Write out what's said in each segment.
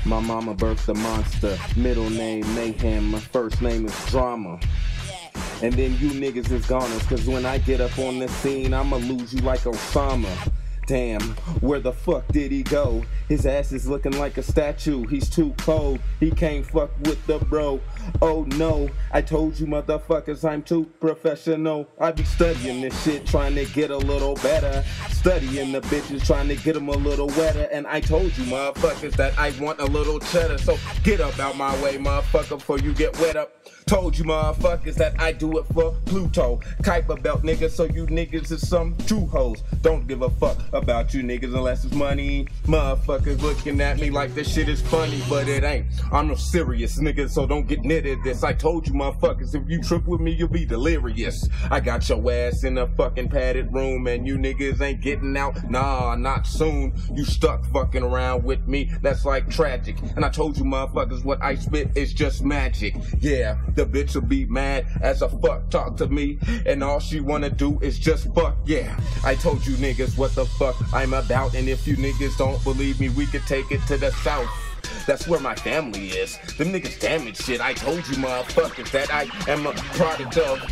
My mama birthed a monster, middle name Mayhem, my first name is Drama. And then you niggas is goners, cause when I get up on the scene, I'ma lose you like Osama. Damn, where the fuck did he go? His ass is looking like a statue, he's too cold, he can't fuck with the bro. Oh no, I told you motherfuckers I'm too professional. I be studying this shit, trying to get a little better. Studying the bitches, trying to get them a little wetter. And I told you motherfuckers that I want a little cheddar. So get up out my way, motherfucker, before you get wet up. Told you motherfuckers that I do it for Pluto. Kuiper Belt niggas, so you niggas is some true hoes. Don't give a fuck about you niggas unless it's money. Motherfuckers looking at me like this shit is funny, but it ain't. I'm no serious nigga, so don't get knitted this. I told you motherfuckers, if you trip with me, you'll be delirious. I got your ass in a fucking padded room, and you niggas ain't getting out. Nah, not soon. You stuck fucking around with me, that's like tragic. And I told you motherfuckers, what I spit is just magic. Yeah, the bitch will be mad as a fuck talk to me, and all she wanna do is just fuck. Yeah, I told you niggas what the fuck I'm about, and if you niggas don't believe me, we could take it to the south. That's where my family is. Them niggas damage shit. I told you motherfuckers that I am a product of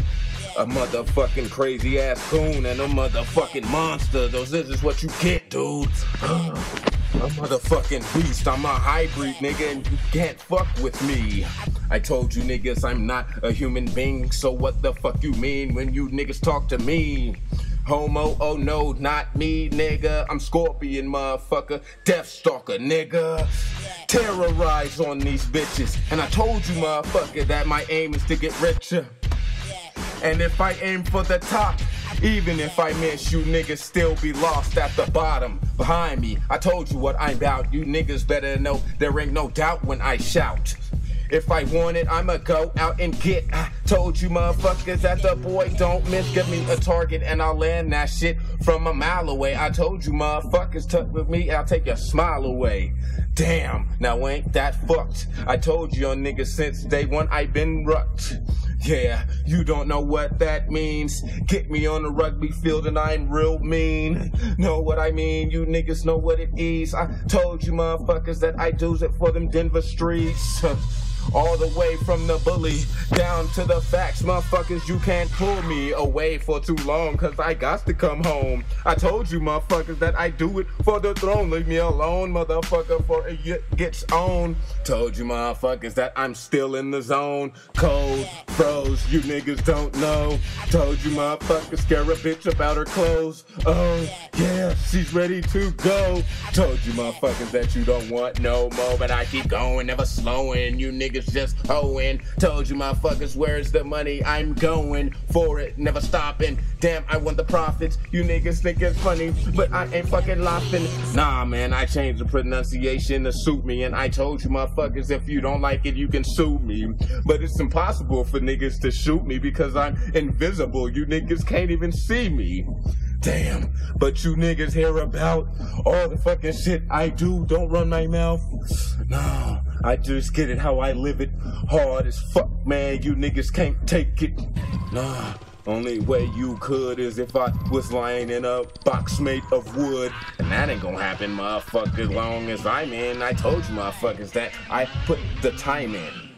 a motherfucking crazy ass coon and a motherfucking monster. This is what you get, dude. A motherfucking beast. I'm a hybrid nigga, and you can't fuck with me. I told you niggas I'm not a human being, so what the fuck you mean when you niggas talk to me? Homo, oh no, not me, nigga. I'm Scorpion, motherfucker. Deathstalker, nigga. Terrorize on these bitches. And I told you, motherfucker, that my aim is to get richer. And if I aim for the top, even if I miss, you niggas still be lost at the bottom. Behind me, I told you what I'm about. You niggas better know there ain't no doubt when I shout. If I want it, I'ma go out and get. I told you motherfuckers that the boy don't miss. Give me a target and I'll land that shit from a mile away. I told you motherfuckers, tuck with me, I'll take your smile away. Damn, now ain't that fucked? I told you on niggas since day one I've been rucked. Yeah, you don't know what that means. Get me on the rugby field and I'm real mean. Know what I mean? You niggas know what it is. I told you motherfuckers that I do's it for them Denver streets. All the way from the bully down to the facts, motherfuckers, you can't pull me away for too long, cause I got to come home. I told you motherfuckers that I do it for the throne. Leave me alone, motherfucker, for it gets on. Told you motherfuckers that I'm still in the zone. Cold, froze, you niggas don't know. Told you motherfuckers, scare a bitch about her clothes. Oh, yeah, she's ready to go. Told you motherfuckers that you don't want no more, but I keep going, never slowing. You niggas just hoeing. Told you motherfuckers, where's the money? I'm going for it, never stopping. Damn, I want the profits. You niggas think it's funny, but I ain't fucking laughing. Nah, man, I changed the pronunciation to suit me, and I told you motherfuckers, if you don't like it, you can sue me. But it's impossible for niggas to shoot me because I'm invisible. You niggas can't even see me. Damn, but you niggas hear about all the fucking shit I do. Don't run my mouth. No, I just get it how I live it. Hard as fuck, man. You niggas can't take it. Nah, only way you could is if I was lying in a box made of wood. And that ain't gonna happen, motherfucker, as long as I'm in. I told you motherfuckers that I put the time in.